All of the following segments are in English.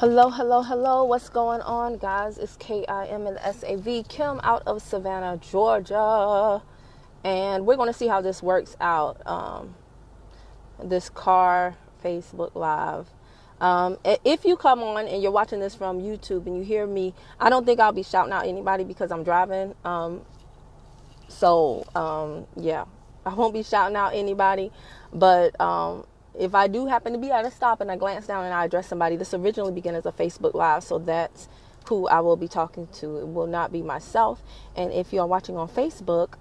Hello, hello, hello. What's going on, guys? It's Kim and the SAV, Kim out of Savannah, Georgia. And we're going to see how this works out, this car Facebook Live. If you come on and you're watching this from YouTube and you hear me, I don't think I'll be shouting out anybody because I'm driving. Yeah, I won't be shouting out anybody. But if I do happen to be at a stop and I glance down and I address somebody, this originally began as a Facebook Live, so that's who I will be talking to. It will not be myself. And if you are watching on Facebook,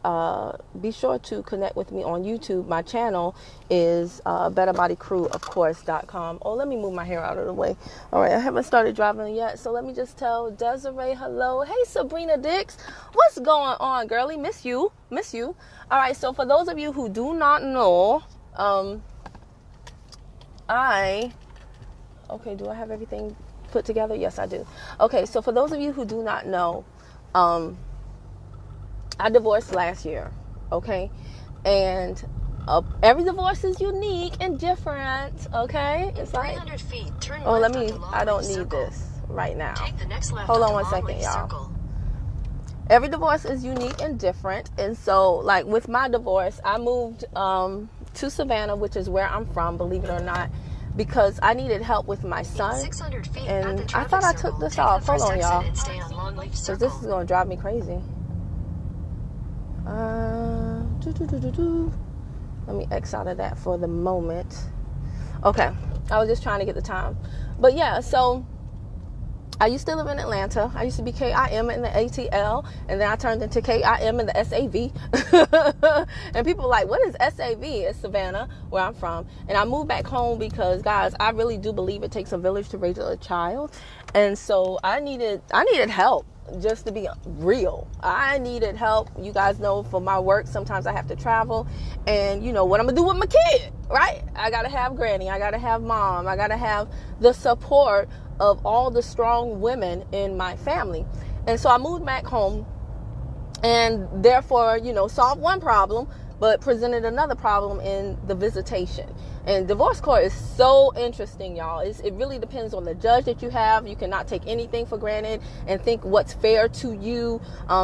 be sure to connect with me on YouTube. My channel is BetterBodyCrew, of course.com. Oh, let me move my hair out of the way. All right, I haven't started driving yet, so let me just tell Desiree hello. Hey, Sabrina Dix, what's going on, girlie? Miss you. All right, so for those of you who do not know, do I have everything put together? Yes, I do. Okay, so for those of you who do not know, I divorced last year, okay? And every divorce is unique and different, okay? It's like, 300 feet, turn I don't need this right now. Take the next left. Hold on one second, y'all. Circle. Every divorce is unique and different. And so, like, with my divorce, I moved to Savannah, which is where I'm from, believe it or not, because I needed help with my son. 600 feet and I thought I took this off. Hold on, y'all. Because this is going to drive me crazy. Let me X out of that for the moment. Okay. I was just trying to get the time. But yeah, so I used to live in Atlanta. I used to be KIM in the ATL, and then I turned into KIM in the SAV. And people were like, what is SAV? It's Savannah, where I'm from. And I moved back home because, guys, I really do believe it takes a village to raise a child. And so I needed help, just to be real. I needed help. You guys know, for my work, sometimes I have to travel. And you know what I'm going to do with my kid, right? I got to have granny. I got to have mom. I got to have the support of all the strong women in my family. And so I moved back home and therefore, solved one problem, but presented another problem in the visitation. And divorce court is so interesting, y'all. It really depends on the judge that you have. You cannot take anything for granted and think what's fair to you.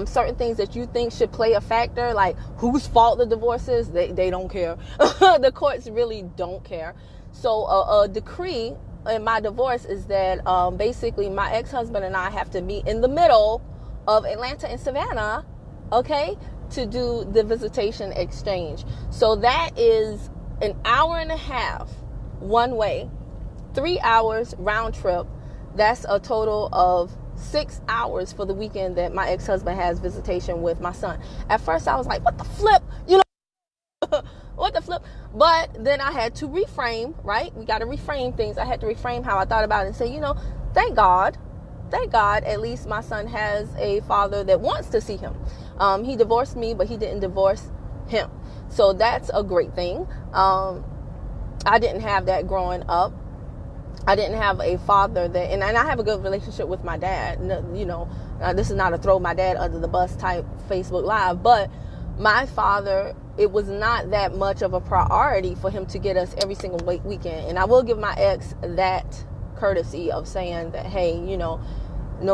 Certain things that you think should play a factor, like whose fault the divorce is, they don't care. The courts really don't care. So a decree in my divorce is that basically my ex-husband and I have to meet in the middle of Atlanta and Savannah, okay, to do the visitation exchange. So that is an hour and a half one way, 3 hours round trip. That's a total of 6 hours for the weekend that my ex-husband has visitation with my son. At first I was like, what the flip? What the flip? But then I had to reframe, right? We got to reframe things. I had to reframe how I thought about it and say, thank God, at least my son has a father that wants to see him. He divorced me, but he didn't divorce him. So that's a great thing. I didn't have that growing up. I didn't have a father that, and I have a good relationship with my dad. This is not a throw my dad under the bus type Facebook Live, but my father, it was not that much of a priority for him to get us every single weekend. And I will give my ex that courtesy of saying that, hey, no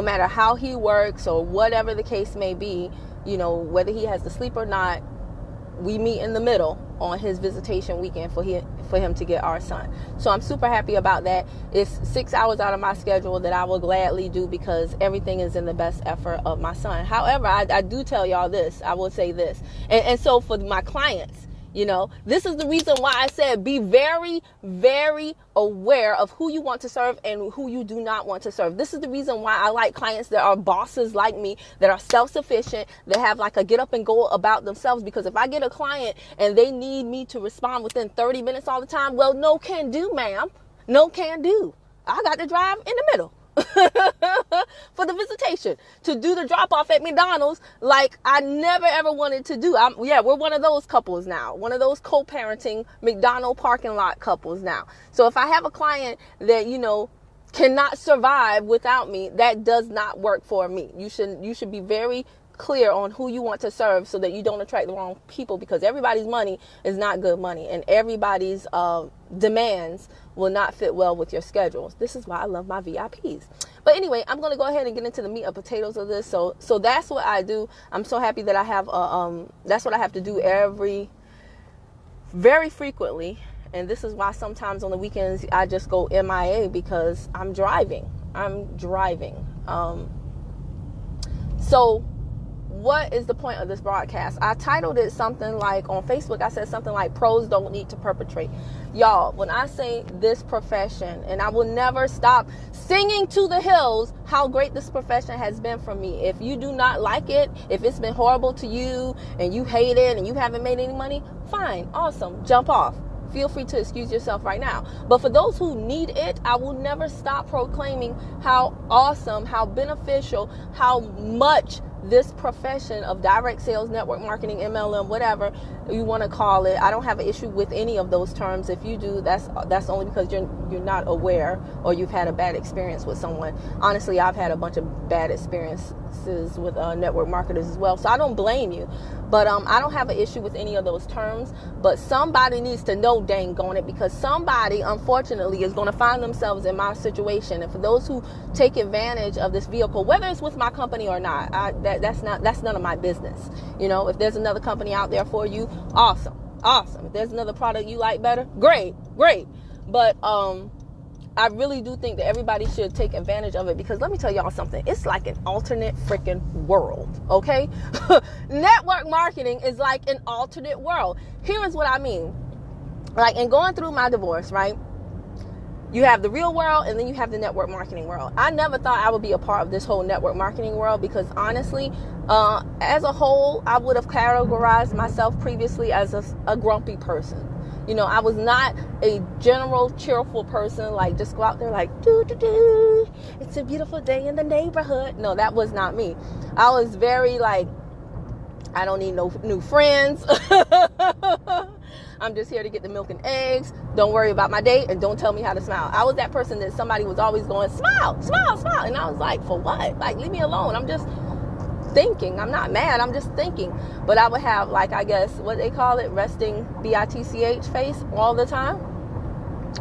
matter how he works or whatever the case may be, whether he has to sleep or not, we meet in the middle on his visitation weekend for him to get our son. So I'm super happy about that. It's 6 hours out of my schedule that I will gladly do because everything is in the best effort of my son. However, I do tell y'all this. I will say this. And so for my clients, this is the reason why I said be very, very aware of who you want to serve and who you do not want to serve. This is the reason why I like clients that are bosses like me, that are self-sufficient, that have like a get up and go about themselves. Because if I get a client and they need me to respond within 30 minutes all the time, well, no can do, ma'am. No can do. I got to drive in the middle for the visitation, to do the drop off at McDonald's like I never ever wanted to do. We're one of those couples now, one of those co-parenting McDonald's parking lot couples now. So if I have a client that cannot survive without me, that does not work for me. You should be very clear on who you want to serve so that you don't attract the wrong people, because everybody's money is not good money, and everybody's demands will not fit well with your schedules. This is why I love my VIPs. But anyway, I'm going to go ahead and get into the meat and potatoes of this. So that's what I do. I'm so happy that I have that's what I have to do very frequently. And this is why sometimes on the weekends I just go MIA, because I'm driving. So what is the point of this broadcast? I titled it something like, on Facebook, I said something like, pros don't need to perpetrate. Y'all, when I say this profession, and I will never stop singing to the hills how great this profession has been for me. If you do not like it, if it's been horrible to you and you hate it and you haven't made any money, fine, awesome, jump off. Feel free to excuse yourself right now. But for those who need it, I will never stop proclaiming how awesome, how beneficial, how much this profession of direct sales, network marketing, MLM, whatever you want to call it. I don't have an issue with any of those terms. If you do, that's only because you're not aware, or you've had a bad experience with someone. Honestly, I've had a bunch of bad experiences with network marketers as well, so I don't blame you. But I don't have an issue with any of those terms. But somebody needs to know, dang on it, because somebody, unfortunately, is going to find themselves in my situation. And for those who take advantage of this vehicle, whether it's with my company or not, that's none of my business. You know, if there's another company out there for you, awesome. If there's another product you like better, great. But I really do think that everybody should take advantage of it, because let me tell y'all something. It's like an alternate freaking world, okay? Network marketing is like an alternate world. Here is what I mean. Like, in going through my divorce, right? You have the real world, and then you have the network marketing world. I never thought I would be a part of this whole network marketing world, because honestly, as a whole, I would have categorized myself previously as a grumpy person. You know, I was not a general cheerful person, like just go out there like, do, it's a beautiful day in the neighborhood. No, that was not me. I was very like, I don't need no new friends. I'm just here to get the milk and eggs. Don't worry about my day, and don't tell me how to smile. I was that person that somebody was always going, smile. And I was like, for what? Like, leave me alone. I'm just thinking. I'm not mad. I'm just thinking. But I would have, like, I guess what they call it, resting BITCH face all the time.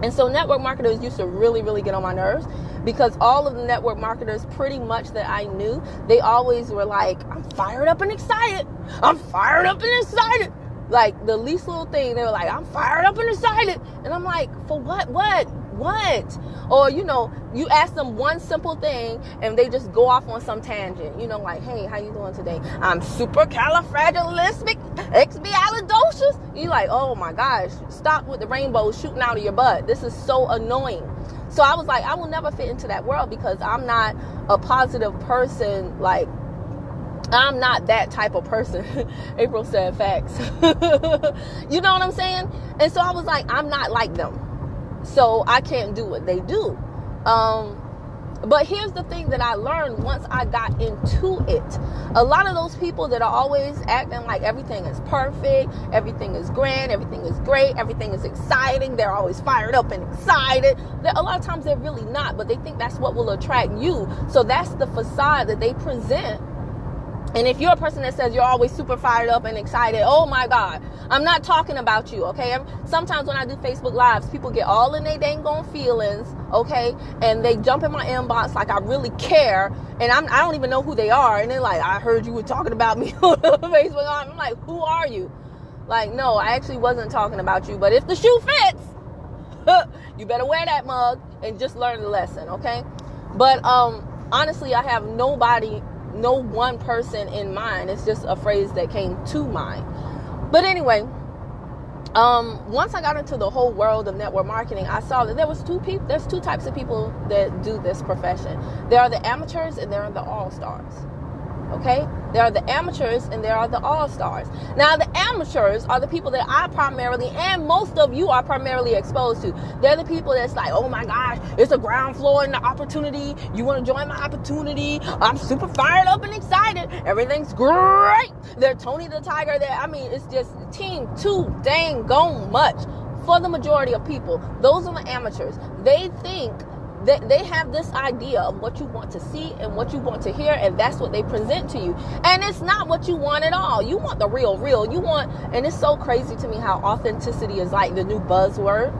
And so network marketers used to really get on my nerves, because all of the network marketers pretty much that I knew, they always were like, I'm fired up and excited. Like, the least little thing, they were like, I'm fired up and excited. And I'm like, for what? Or, you know, you ask them one simple thing and they just go off on some tangent. You know, like, hey, how you doing today? I'm supercalifragilisticexpialidocious. You're like, oh my gosh, stop with the rainbows shooting out of your butt. This is so annoying. So I was like, I will never fit into that world, because I'm not a positive person. Like, I'm not that type of person. April said facts. You know what I'm saying? And so I was like, I'm not like them. So I can't do what they do. But here's the thing that I learned once I got into it. A lot of those people that are always acting like everything is perfect, everything is grand, everything is great, everything is exciting, they're always fired up and excited. A lot of times they're really not, but they think that's what will attract you. So that's the facade that they present. And if you're a person that says you're always super fired up and excited, oh my God, I'm not talking about you, okay? Sometimes when I do Facebook Lives, people get all in their dang on feelings, okay? And they jump in my inbox like I really care, and I don't even know who they are. And they're like, I heard you were talking about me on Facebook Live. I'm like, who are you? Like, no, I actually wasn't talking about you. But if the shoe fits, you better wear that mug and just learn the lesson, okay? But honestly, I have no one person in mind. It's just a phrase that came to mind. But anyway, once I got into the whole world of network marketing, I saw that there's two types of people that do this profession. There are the amateurs and there are the all-stars. Okay? There are the amateurs and there are the all-stars. Now, the amateurs are the people that I primarily, and most of you are primarily exposed to. They're the people that's like, oh my gosh, it's a ground floor in the opportunity. You want to join my opportunity? I'm super fired up and excited. Everything's great. They're Tony the Tiger. It's just team too dang gone much. For the majority of people, those are the amateurs. They think They have this idea of what you want to see and what you want to hear, and that's what they present to you. And it's not what you want at all. You want the real. You want, and it's so crazy to me how authenticity is like the new buzzword.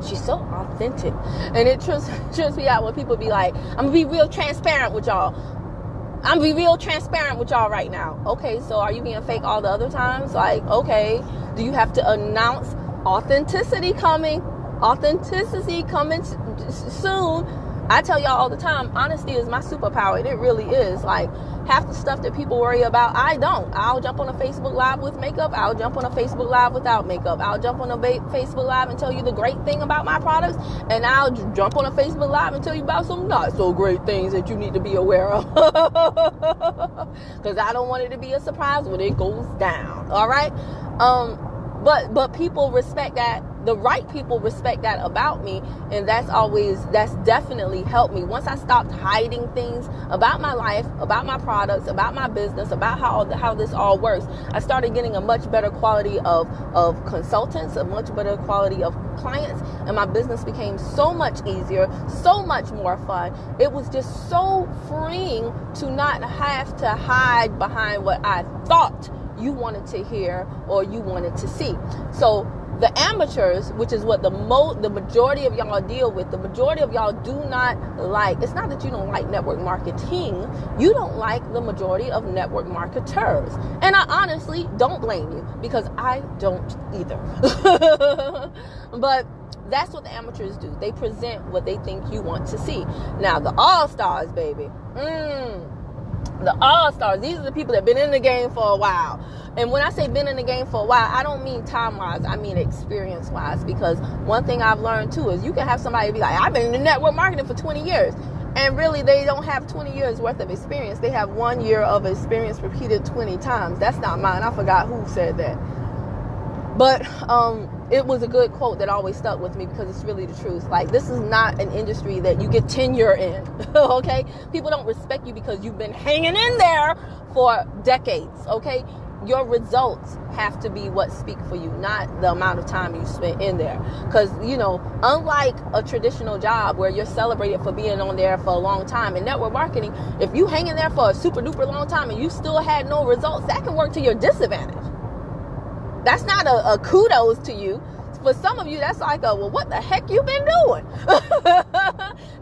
She's so authentic. And it trips me out when people be like, I'm gonna be real transparent with y'all. I'm gonna be real transparent with y'all right now. Okay, so are you being fake all the other times? Like, okay, do you have to announce authenticity coming? Authenticity coming soon. I tell y'all all the time, honesty is my superpower, and it really is. Like, half the stuff that people worry about, I don't. I'll jump on a Facebook Live with makeup. I'll jump on a Facebook Live without makeup. I'll jump on a Facebook Live and tell you the great thing about my products, and I'll jump on a Facebook Live and tell you about some not so great things that you need to be aware of. Because I don't want it to be a surprise when it goes down. All right? But people respect that. The right people respect that about me, and that's definitely helped me. Once I stopped hiding things about my life, about my products, about my business, about how this all works, I started getting a much better quality of consultants, a much better quality of clients, and my business became so much easier, so much more fun. It was just so freeing to not have to hide behind what I thought you wanted to hear or you wanted to see. So the amateurs, which is what the majority of y'all deal with, the majority of y'all do not like. It's not that you don't like network marketing. You don't like the majority of network marketers. And I honestly don't blame you, because I don't either. But that's what the amateurs do. They present what they think you want to see. Now, the AllStars, baby. The AllStars, these are the people that have been in the game for a while. And when I say been in the game for a while, I don't mean time-wise, I mean experience-wise. Because one thing I've learned, too, is you can have somebody be like, I've been in network marketing for 20 years. And really, they don't have 20 years worth of experience. They have 1 year of experience repeated 20 times. That's not mine. I forgot who said that. But it was a good quote that always stuck with me, because it's really the truth. Like, this is not an industry that you get tenure in, okay? People don't respect you because you've been hanging in there for decades, okay? Your results have to be what speak for you, not the amount of time you spent in there. Because, unlike a traditional job where you're celebrated for being on there for a long time, in network marketing, if you hang in there for a super duper long time and you still had no results, that can work to your disadvantage. That's not a kudos to you. For some of you, that's like well, what the heck you been doing?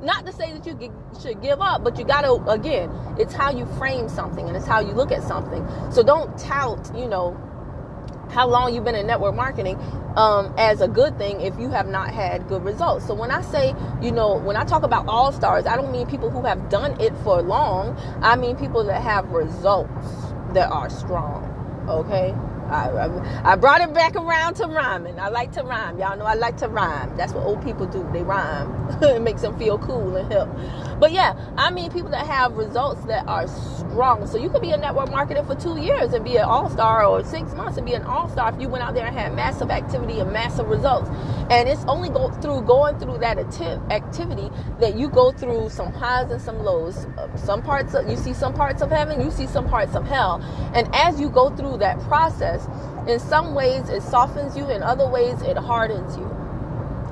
Not to say that you should give up, but you got to, again, it's how you frame something, and it's how you look at something. So don't tout, how long you've been in network marketing as a good thing if you have not had good results. So when I say, when I talk about AllStars, I don't mean people who have done it for long. I mean people that have results that are strong, okay? I brought it back around to rhyming. I like to rhyme. Y'all know I like to rhyme. That's what old people do. They rhyme. It makes them feel cool and hip. But yeah, I mean people that have results that are strong. So you could be a network marketer for 2 years and be an all-star, or 6 months and be an all-star if you went out there and had massive activity and massive results. And it's only going through that activity that you go through some highs and some lows. You see some parts of heaven, you see some parts of hell. And as you go through that process, in some ways it softens you, in other ways it hardens you.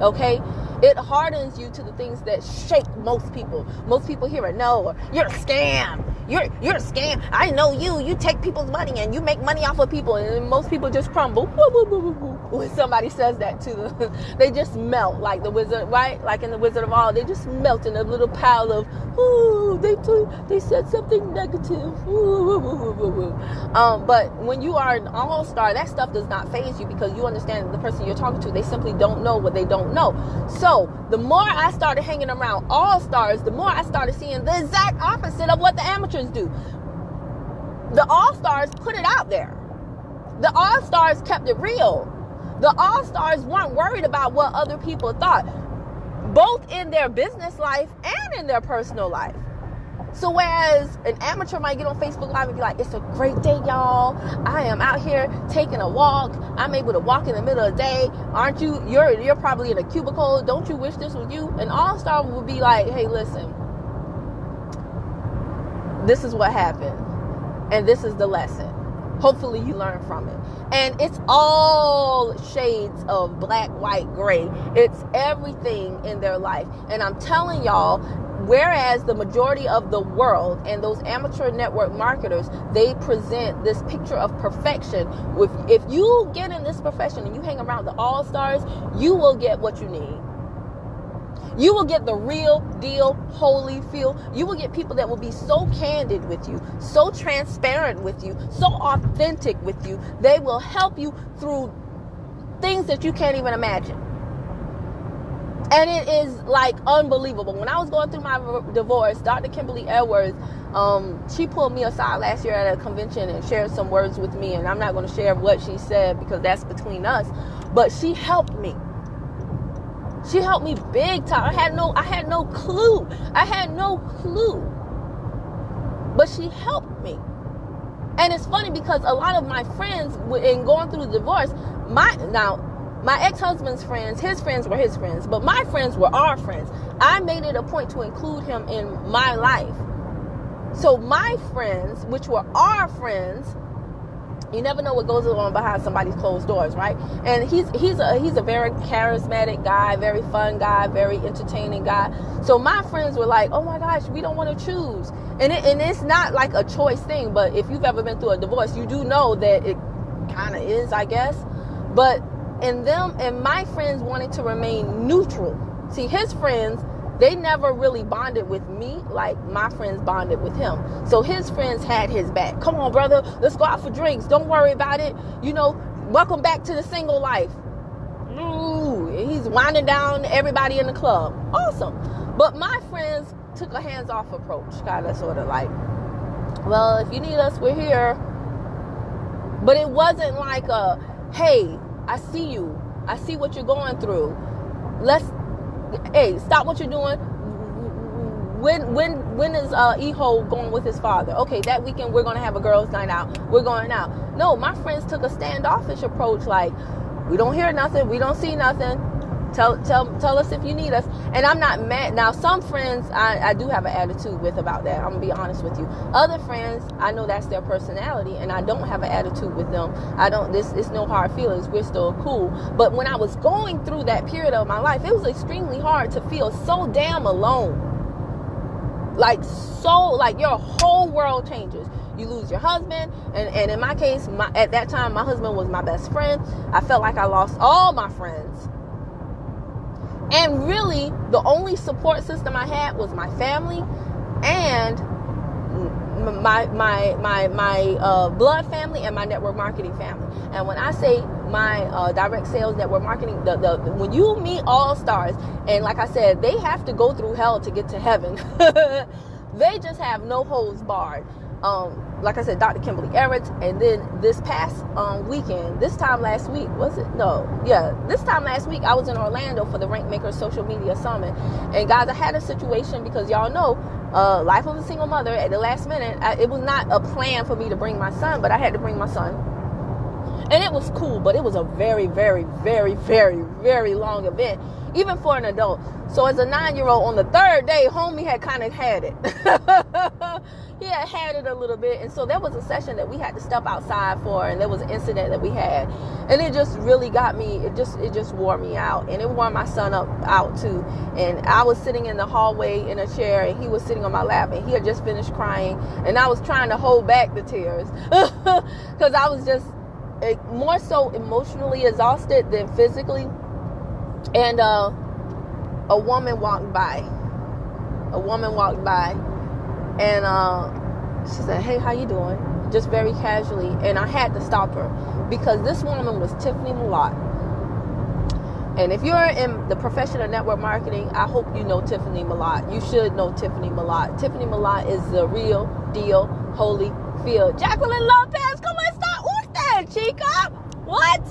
Okay? It hardens you to the things that shake most people. Most people hear it, no, you're a scam. You're a scam. I know you. You take people's money and you make money off of people. And most people just crumble. When somebody says that to them, they just melt like the wizard, right? Like in the Wizard of Oz, they just melt in a little pile of, they said something negative. But when you are an all-star, that stuff does not faze you, because you understand that the person you're talking to, they simply don't know what they don't know. So the more I started hanging around all-stars, the more I started seeing the exact opposite of what the amateurs do. The all-stars put it out there. The all-stars kept it real. The all-stars weren't worried about what other people thought, both in their business life and in their personal life. So whereas an amateur might get on Facebook Live and be like, it's a great day, y'all. I am out here taking a walk. I'm able to walk in the middle of the day. Aren't you? You're probably in a cubicle. Don't you wish this was you? An all-star would be like, hey, listen, this is what happened. And this is the lesson. Hopefully you learn from it. And it's all shades of black, white, gray. It's everything in their life. And I'm telling y'all, whereas the majority of the world and those amateur network marketers, they present this picture of perfection. If you get in this profession and you hang around the AllStars, you will get what you need. You will get the real deal, holy feel. You will get people that will be so candid with you, so transparent with you, so authentic with you. They will help you through things that you can't even imagine. And it is like unbelievable. When I was going through my divorce, Dr. Kimberly Edwards, she pulled me aside last year at a convention and shared some words with me. And I'm not going to share what she said because that's between us. But she helped me. She helped me big time. I had no clue. But she helped me. And it's funny because a lot of my friends, in going through the divorce, my ex-husband's friends, his friends were his friends, but my friends were our friends. I made it a point to include him in my life. So my friends, which were our friends, you never know what goes on behind somebody's closed doors, right? And he's a very charismatic guy, very fun guy, very entertaining guy. So my friends were like, oh my gosh, we don't want to choose. And it's not like a choice thing, but if you've ever been through a divorce, you do know that it kind of is, I guess. But my friends wanted to remain neutral. See, his friends, they never really bonded with me like my friends bonded with him. So his friends had his back. Come on, brother, let's go out for drinks. Don't worry about it. Welcome back to the single life. Ooh, he's winding down everybody in the club. Awesome. But my friends took a hands-off approach. Kind of sort of like, well, if you need us, we're here. But it wasn't like a, hey, I see you. I see what you're going through. Hey, stop what you're doing. When is Eho going with his father? Okay, that weekend we're going to have a girls' night out. We're going out. No, my friends took a standoffish approach. Like, we don't hear nothing. We don't see nothing. Tell us if you need us. And I'm not mad. Now, some friends I do have an attitude with about that. I'm going to be honest with you. Other friends, I know that's their personality, and I don't have an attitude with them. It's no hard feelings. We're still cool. But when I was going through that period of my life, it was extremely hard to feel so damn alone. Like your whole world changes. You lose your husband, and in my case, at that time, my husband was my best friend. I felt like I lost all my friends. And really, the only support system I had was my family and my blood family and my network marketing family. And when I say my direct sales network marketing, when you meet AllStars, and like I said, they have to go through hell to get to heaven. They just have no holds barred. Like I said, Dr. Kimberly Edwards, and then this past weekend, this time last week, this time last week, I was in Orlando for the Rank Makers Social Media Summit. And guys, I had a situation because y'all know, life of a single mother, at the last minute, it was not a plan for me to bring my son, but I had to bring my son. And it was cool, but it was a very, very, very, very, very long event, even for an adult. So as a 9-year-old, on the third day, homie had kind of had it. He had it a little bit. And so there was a session that we had to step outside for, and there was an incident that we had. And it just really got me, it just wore me out. And it wore my son out too. And I was sitting in the hallway in a chair, and he was sitting on my lap, and he had just finished crying. And I was trying to hold back the tears because I was just more so emotionally exhausted than physically. And a woman walked by, and she said, hey, how you doing? Just very casually. And I had to stop her because this woman was Tiffany Milan. And if you're in the profession of network marketing, I hope you know Tiffany Milan. You should know Tiffany Milan. Tiffany Milan is the real deal, holy field. Jacqueline Lopez, come on, stop. Who's that, chica? What?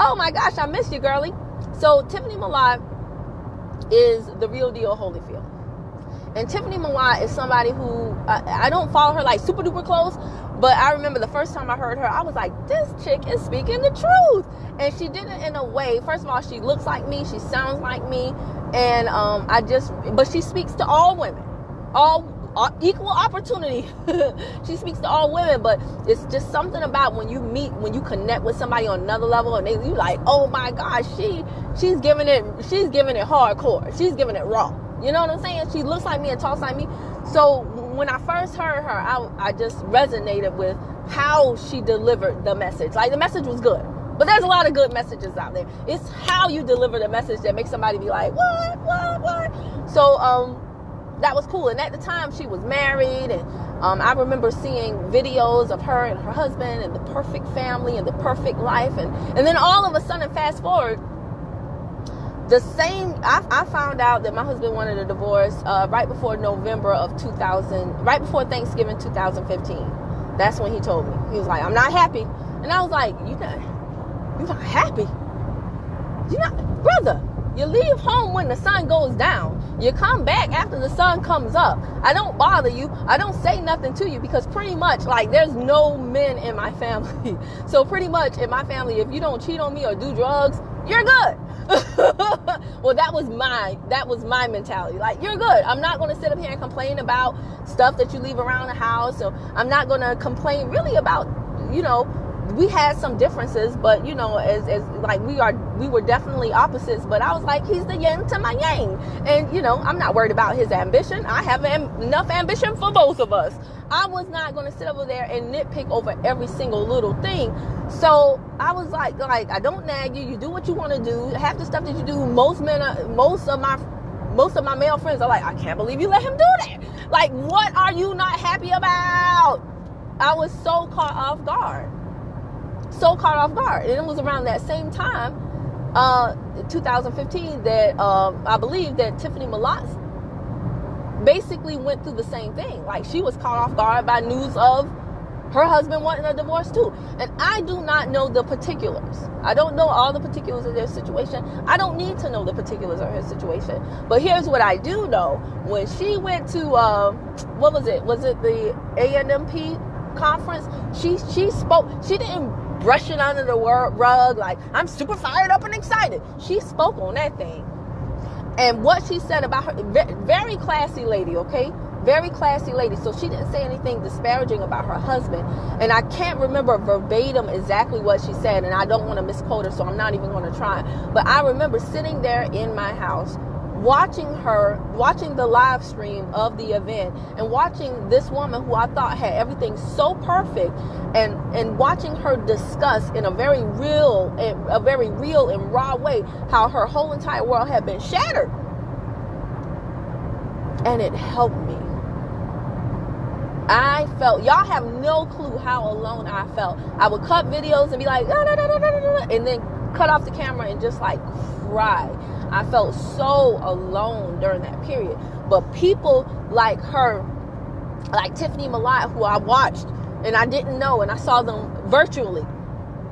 Oh my gosh, I missed you, girlie. So Tiffany Milan is the real deal, Holyfield. And Tiffany Milan is somebody who, I don't follow her like super duper close, but I remember the first time I heard her, I was like, this chick is speaking the truth. And she did it in a way, first of all, she looks like me, she sounds like me, and but she speaks to all women, all equal opportunity. She speaks to all women, but it's just something about when you connect with somebody on another level, and you like, oh my gosh, she's giving it hardcore. She's giving it raw. You know what I'm saying? She looks like me and talks like me. So when I first heard her, I just resonated with how she delivered the message. Like, the message was good. But there's a lot of good messages out there. It's how you deliver the message that makes somebody be like, what? So, that was cool. And at the time, she was married. And I remember seeing videos of her and her husband and the perfect family and the perfect life. And then all of a sudden, fast forward, I found out that my husband wanted a divorce right before right before Thanksgiving 2015. That's when he told me. He was like, I'm not happy. And I was like, you're not happy? You're not, brother. You leave home when the sun goes down. You come back after the sun comes up. I don't bother you. I don't say nothing to you, because pretty much, like, there's no men in my family. So pretty much in my family, if you don't cheat on me or do drugs, you're good. Well, that was my mentality. Like, you're good. I'm not going to sit up here and complain about stuff that you leave around the house. So I'm not going to complain really about, we had some differences, but as like we were definitely opposites. But I was like, he's the yin to my yang, and I'm not worried about his ambition. I have enough ambition for both of us. I was not going to sit over there and nitpick over every single little thing. So I was like I don't nag you. You do what you want to do. Half the stuff that you do, most of my male friends are like, I can't believe you let him do that. Like, what are you not happy about? I was so caught off guard. And it was around that same time, 2015, that I believe that Tiffany Milan basically went through the same thing. Like, she was caught off guard by news of her husband wanting a divorce too. And I do not know the particulars. I don't know all the particulars of their situation. I don't need to know the particulars of her situation. But here's what I do know. When she went to, what was it? Was it the ANMP conference? She spoke. She didn't brush it under the rug like, I'm super fired up and excited. She spoke on that thing. And what she said about her, very classy lady, okay? Very classy lady. So she didn't say anything disparaging about her husband. And I can't remember verbatim exactly what she said, and I don't want to misquote her, so I'm not even going to try. But I remember sitting there in my house, watching the live stream of the event, and watching this woman who I thought had everything so perfect, and watching her discuss in a very real and raw way how her whole entire world had been shattered. And it helped me. I felt, y'all have no clue how alone I felt. I would cut videos and be like, and then cut off the camera and just like cry. I felt so alone during that period. But people like her, like Tiffany Milan, who I watched and I didn't know, and I saw them virtually,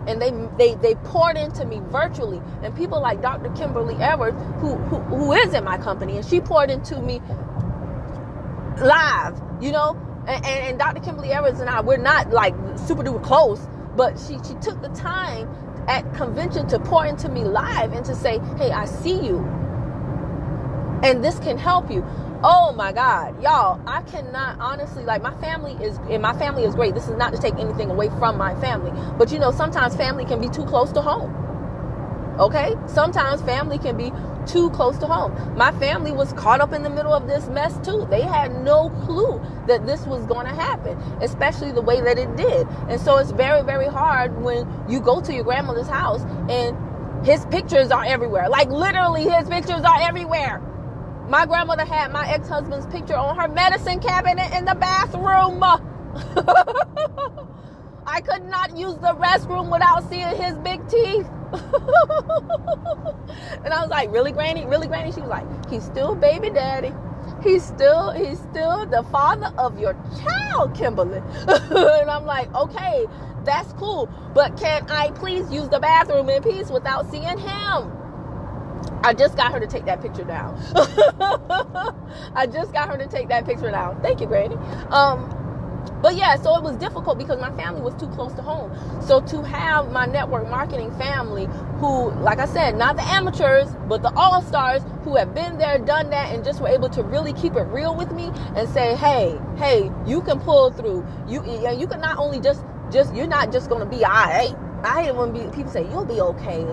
and they poured into me virtually. And people like Dr. Kimberly Edwards, who is in my company, and she poured into me live, and Dr. Kimberly Edwards and I, we're not like super duper close, but she took the time at convention to pour into me live and to say, hey, I see you, and this can help you. Oh my God, y'all, I cannot honestly, like, my family is great. This is not to take anything away from my family, but sometimes family can be too close to home. Okay? Sometimes family can be too close to home. My family was caught up in the middle of this mess too. They had no clue that this was going to happen, especially the way that it did. And so it's very, very hard when you go to your grandmother's house and his pictures are everywhere. Like, literally, his pictures are everywhere. My grandmother had my ex-husband's picture on her medicine cabinet in the bathroom. I could not use the restroom without seeing his big teeth. And I was like, really, Granny? Really, Granny? She was like, he's still baby daddy. He's still the father of your child, Kimberly. And I'm like, okay, that's cool. But can I please use the bathroom in peace without seeing him? I just got her to take that picture down. Thank you, Granny. But yeah, so it was difficult because my family was too close to home. So to have my network marketing family who, like I said, not the amateurs, but the all-stars who have been there, done that, and just were able to really keep it real with me and say, hey, you can pull through. You can not only just you're not just going to be all right. I hate it when people say, you'll be okay.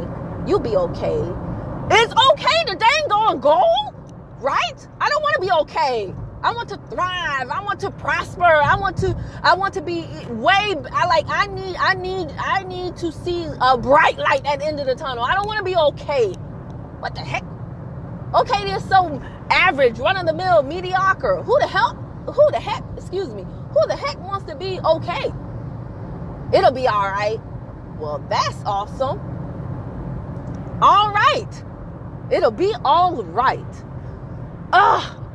You'll be okay. It's okay to dang on goal, right? I don't want to be okay. I want to thrive. I want to prosper. I want to be I need to see a bright light at the end of the tunnel. I don't want to be okay. What the heck? Okay, they're so average, run of the mill, mediocre. Who the heck wants to be okay? It'll be all right. Well, that's awesome. All right. It'll be all right.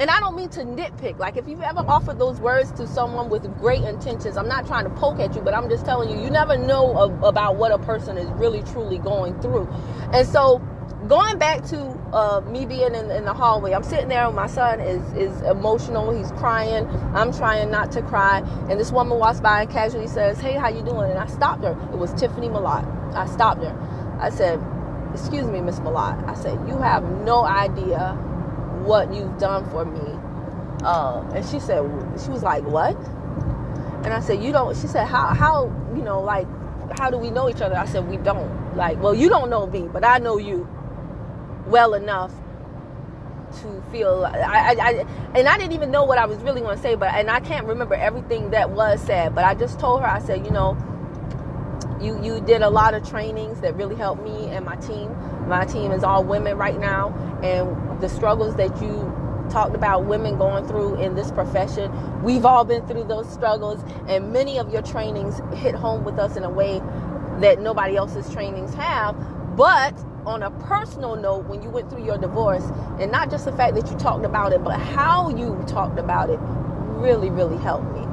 And I don't mean to nitpick. Like, if you've ever offered those words to someone with great intentions, I'm not trying to poke at you, but I'm just telling you, you never know about what a person is really, truly going through. And so, going back to me being in the hallway, I'm sitting there and my son is emotional. He's crying. I'm trying not to cry. And this woman walks by and casually says, hey, how you doing? And I stopped her. It was Tiffany Milan. I stopped her. I said, excuse me, Miss Milan. I said, you have no idea what you've done for me. And she was like, what? And I said, you don't. She said, how do we know each other? I said, we don't. Like, well, you don't know me, but I know you well enough to feel I didn't even know what I was really going to say, and I can't remember everything that was said, but I just told her, I said, you did a lot of trainings that really helped me and my team. My team is all women right now, and the struggles that you talked about women going through in this profession, we've all been through those struggles, and many of your trainings hit home with us in a way that nobody else's trainings have. But on a personal note, when you went through your divorce, and not just the fact that you talked about it, but how you talked about it really, really helped me.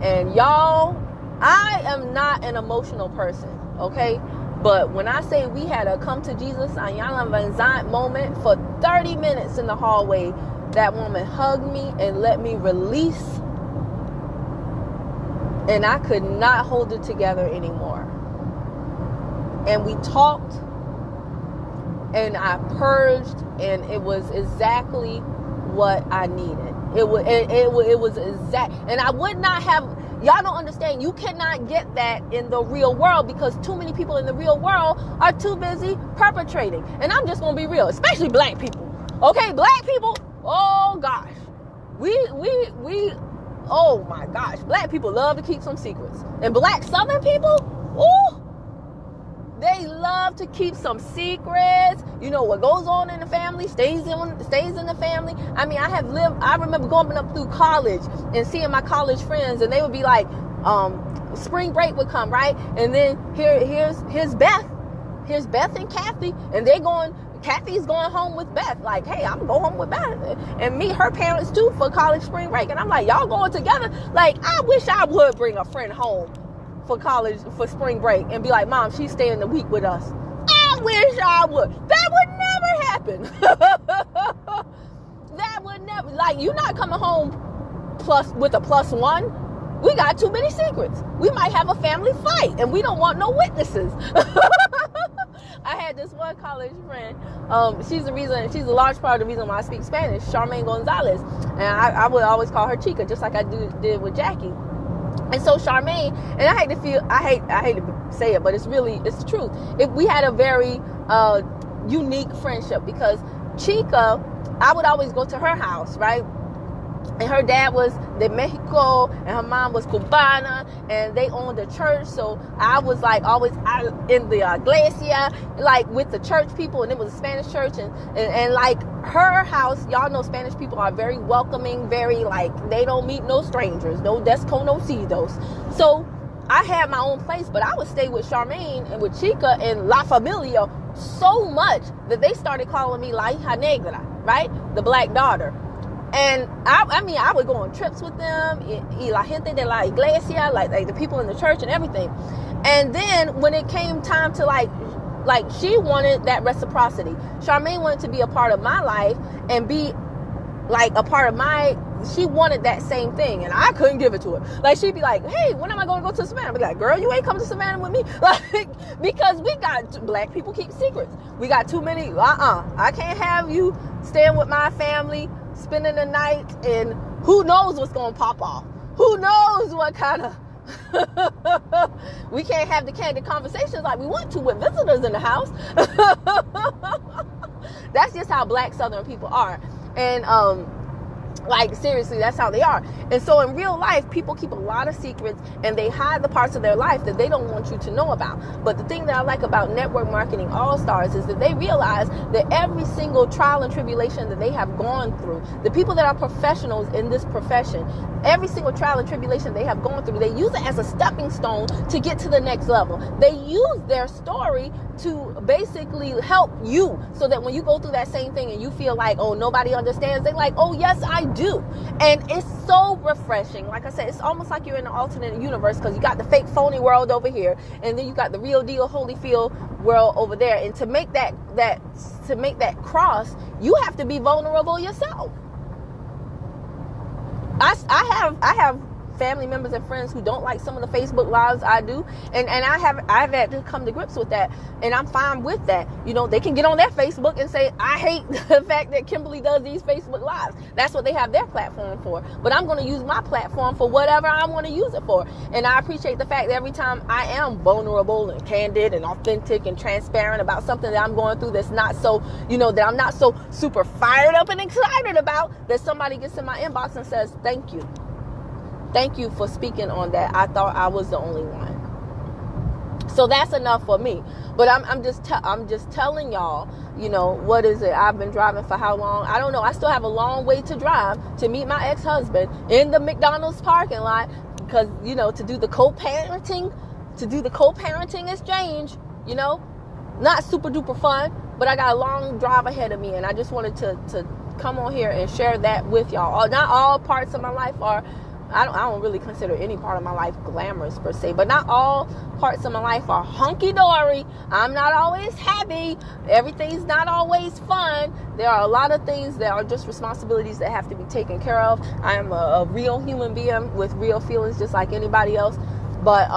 And y'all, I am not an emotional person, okay? But when I say we had a come to Jesus Ayala Van Zant moment for 30 minutes in the hallway, that woman hugged me and let me release. And I could not hold it together anymore. And we talked, and I purged, and it was exactly what I needed. It was exact, and I would not have. Y'all don't understand. You cannot get that in the real world because too many people in the real world are too busy perpetrating. And I'm just gonna be real, especially black people. Okay, black people. Oh gosh, we. Oh my gosh, black people love to keep some secrets, and black Southern people, ooh. They love to keep some secrets. You know, what goes on in the family stays in the family. I mean, I remember going up through college and seeing my college friends, and they would be like, spring break would come, right? And then here's Beth. Here's Beth and Kathy, and Kathy's going home with Beth. Like, hey, I'm going home with Beth. And meet her parents too for college spring break. And I'm like, y'all going together? Like, I wish I would bring a friend home for college for spring break and be like, Mom, she's staying the week with us. I wish I would. That would never happen. That would never. Like, you're not coming home with a +1. We got too many secrets. We might have a family fight and we don't want no witnesses. I had this one college friend. She's a large part of the reason why I speak Spanish, Charmaine Gonzalez. And I would always call her Chica, just like I did with Jackie. And so Charmaine, and I hate to say it, but it's the truth. We had a very unique friendship because Chica, I would always go to her house, right? And her dad was de Mexico, and her mom was Cubana, and they owned a church. So I was like always out in the iglesia, like with the church people, and it was a Spanish church, and like her house, y'all know Spanish people are very welcoming, very like they don't meet no strangers, no desconocidos. So I had my own place, but I would stay with Charmaine and with Chica and La Familia so much that they started calling me La Hija Negra, right? The black daughter. And I would go on trips with them, y la gente de la iglesia, like the people in the church and everything. And then when it came time to like she wanted that reciprocity. Charmaine wanted to be a part of my life and be like a part of my she wanted that same thing, and I couldn't give it to her. Like, she'd be like, hey, when am I going to go to Savannah? I'd be like, girl, you ain't coming to Savannah with me. Like, because we got, black people keep secrets. We got too many, I can't have you staying with my family, spending the night, and who knows what's going to pop off. Who knows what kind of, we can't have the candid conversations like we want to with visitors in the house. That's just how black Southern people are. And like, seriously, that's how they are. And so in real life, people keep a lot of secrets, and they hide the parts of their life that they don't want you to know about. But the thing that I like about Network Marketing All-Stars is that they realize that every single trial and tribulation that they have gone through, the people that are professionals in this profession, every single trial and tribulation they have gone through, they use it as a stepping stone to get to the next level. They use their story to basically help you, so that when you go through that same thing and you feel like, oh, nobody understands, they're like, oh, yes, I do. And it's so refreshing. Like I said, it's almost like you're in an alternate universe, because you got the fake phony world over here, and then you got the real deal Holyfield world over there. And to make that cross, you have to be vulnerable yourself. I have family members and friends who don't like some of the Facebook lives I do, and I've had to come to grips with that, and I'm fine with that. You know, they can get on their Facebook and say, I hate the fact that Kimberly does these Facebook lives. That's what they have their platform for. But I'm going to use my platform for whatever I want to use it for. And I appreciate the fact that every time I am vulnerable and candid and authentic and transparent about something that I'm going through that's not so, you know, that I'm not so super fired up and excited about, that somebody gets in my inbox and says, thank you. Thank you for speaking on that. I thought I was the only one. So that's enough for me. But I'm just telling y'all, you know, what is it? I've been driving for how long? I don't know. I still have a long way to drive to meet my ex-husband in the McDonald's parking lot, because, you know, to do the co-parenting exchange, you know, not super duper fun, but I got a long drive ahead of me, and I just wanted to come on here and share that with y'all. Not all parts of my life are, I don't really consider any part of my life glamorous per se, but not all parts of my life are hunky-dory. I'm not always happy. Everything's not always fun. There are a lot of things that are just responsibilities that have to be taken care of. I am a real human being with real feelings, just like anybody else. But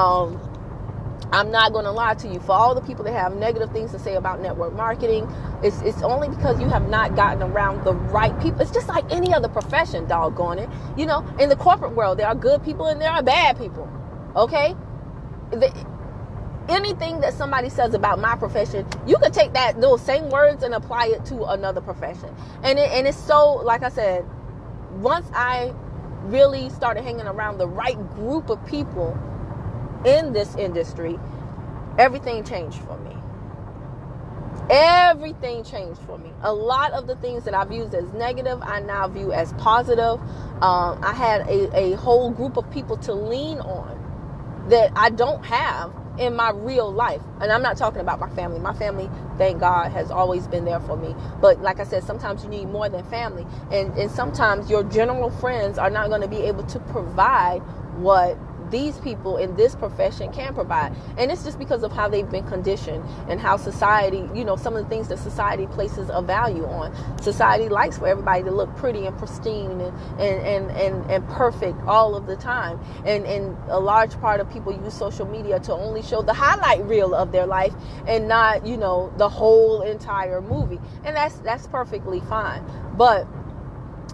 I'm not going to lie to you. For all the people that have negative things to say about network marketing, it's only because you have not gotten around the right people. It's just like any other profession, doggone it. You know, in the corporate world, there are good people and there are bad people. Okay? Anything that somebody says about my profession, you could take those same words and apply it to another profession. And it's so, like I said, once I really started hanging around the right group of people in this industry, everything changed for me. Everything changed for me. A lot of the things that I've used as negative, I now view as positive. I had a whole group of people to lean on that I don't have in my real life. And I'm not talking about my family. My family, thank God, has always been there for me. But like I said, sometimes you need more than family. And sometimes your general friends are not going to be able to provide what these people in this profession can provide. And it's just because of how they've been conditioned and how society, you know, some of the things that society places a value on. Society likes for everybody to look pretty and pristine and perfect all of the time. And a large part of people use social media to only show the highlight reel of their life and not, you know, the whole entire movie. And that's perfectly fine. But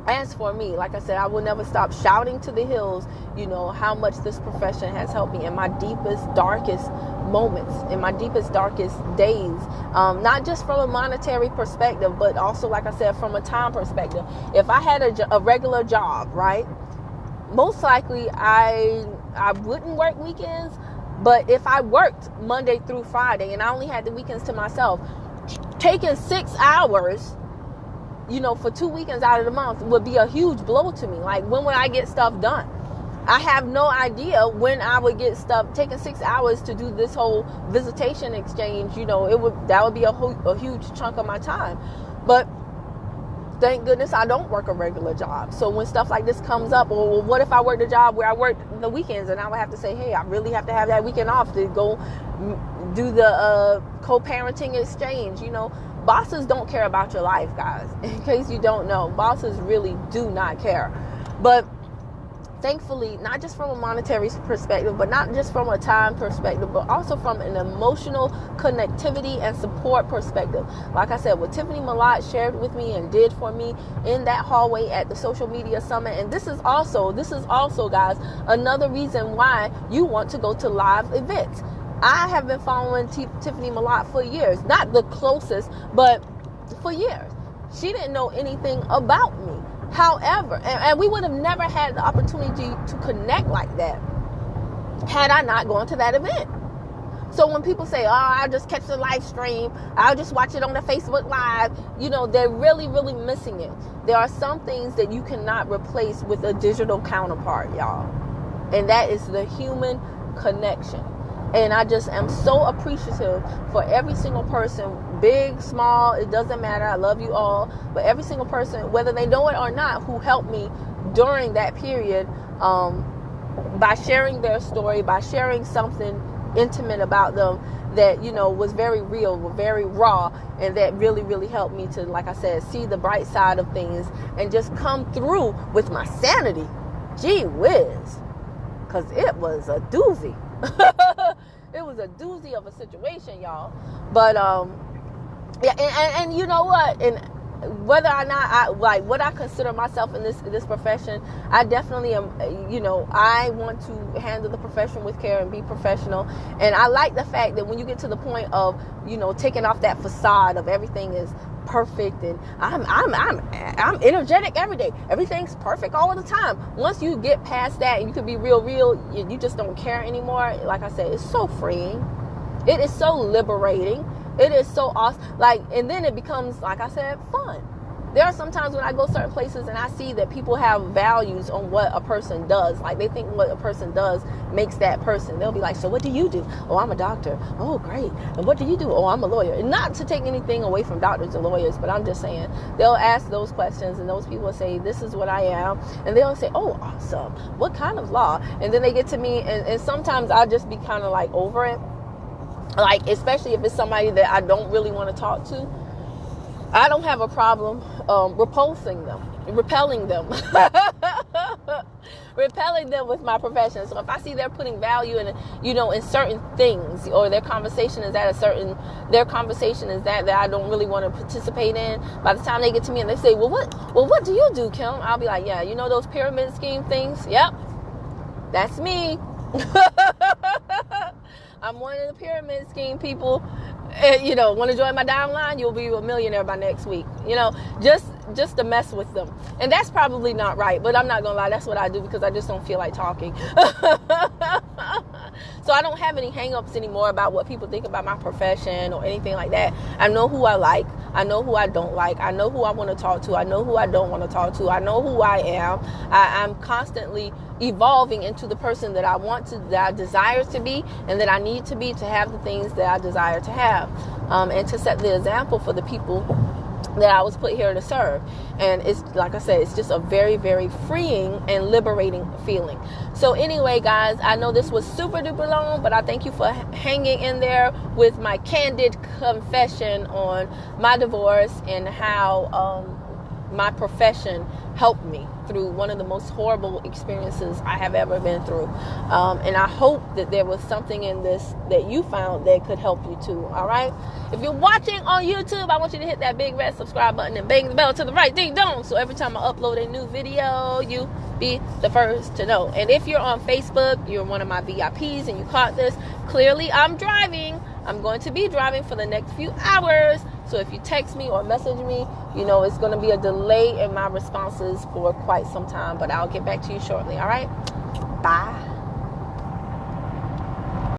as for me, like I said, I will never stop shouting to the hills, you know, how much this profession has helped me in my deepest, darkest moments, in my deepest, darkest days. Not just from a monetary perspective, but also, like I said, from a time perspective. If I had a regular job, right, most likely I wouldn't work weekends. But if I worked Monday through Friday and I only had the weekends to myself, taking 6 hours, you know, for 2 weekends out of the month would be a huge blow to me. Like, when would I get stuff done? I have no idea when I would get stuff. Taking 6 hours to do this whole visitation exchange, you know, that would be a huge chunk of my time. But thank goodness I don't work a regular job. So when stuff like this comes up, or what if I worked a job where I worked the weekends and I would have to say, hey, I really have to have that weekend off to go do the co-parenting exchange, you know. Bosses don't care about your life, guys. In case you don't know, bosses really do not care. But thankfully, not just from a monetary perspective, but not just from a time perspective, but also from an emotional connectivity and support perspective. Like I said, what Tiffany Milan shared with me and did for me in that hallway at the social media summit. And this is also, guys, another reason why you want to go to live events. I have been following Tiffany Milan for years, not the closest, but for years. She didn't know anything about me. However, and we would have never had the opportunity to connect like that had I not gone to that event. So when people say, oh, I'll just catch the live stream, I'll just watch it on the Facebook Live, they're really, really missing it. There are some things that you cannot replace with a digital counterpart, y'all. And that is the human connection. And I just am so appreciative for every single person, big, small, it doesn't matter. I love you all. But every single person, whether they know it or not, who helped me during that period by sharing their story, by sharing something intimate about them that, was very real, very raw, and that really, really helped me to, like I said, see the bright side of things and just come through with my sanity. Gee whiz. Because it was a doozy. It was a doozy of a situation, y'all. But yeah, and you know what? And whether or not what I consider myself in this profession, I definitely am. I want to handle the profession with care and be professional. And I like the fact that when you get to the point of taking off that facade of everything is perfect and I'm energetic every day, everything's perfect all the time. Once you get past that and you can be real, you just don't care anymore. Like I said, it's so freeing. It is so liberating. It is so awesome. And then it becomes, like I said, fun. There are some times when I go certain places and I see that people have values on what a person does. Like, they think what a person does makes that person. They'll be like, so what do you do? Oh, I'm a doctor. Oh, great. And what do you do? Oh, I'm a lawyer. And not to take anything away from doctors and lawyers, but I'm just saying, they'll ask those questions and those people will say, this is what I am. And they'll say, oh, awesome. What kind of law? And then they get to me and sometimes I'll just be kind of over it. Especially if it's somebody that I don't really want to talk to. I don't have a problem repelling them with my profession. So if I see they're putting value in, in certain things, or their conversation is that that I don't really want to participate in, by the time they get to me and they say, well, what do you do, Kim? I'll be like, yeah, those pyramid scheme things? Yep, that's me. I'm one of the pyramid scheme people. Want to join my downline? You'll be a millionaire by next week. Just to mess with them. And that's probably not right, but I'm not going to lie. That's what I do because I just don't feel like talking. So I don't have any hang-ups anymore about what people think about my profession or anything like that. I know who I like. I know who I don't like. I know who I want to talk to. I know who I don't want to talk to. I know who I am. I'm constantly evolving into the person that that I desire to be and that I need to be to have the things that I desire to have, and to set the example for the people that I was put here to serve. And it's, like I said, it's just a very, very freeing and liberating feeling. So anyway, guys, I know this was super duper long, but I thank you for hanging in there with my candid confession on my divorce and how my profession helped me through one of the most horrible experiences I have ever been through. And I hope that there was something in this that you found that could help you too. All right. If you're watching on YouTube, I want you to hit that big red subscribe button and bang the bell to the right, ding dong. So every time I upload a new video, you be the first to know. And if you're on Facebook, you're one of my VIPs and you caught this, clearly I'm driving. I'm going to be driving for the next few hours. So if you text me or message me, it's going to be a delay in my responses for quite some time, but I'll get back to you shortly. All right. Bye.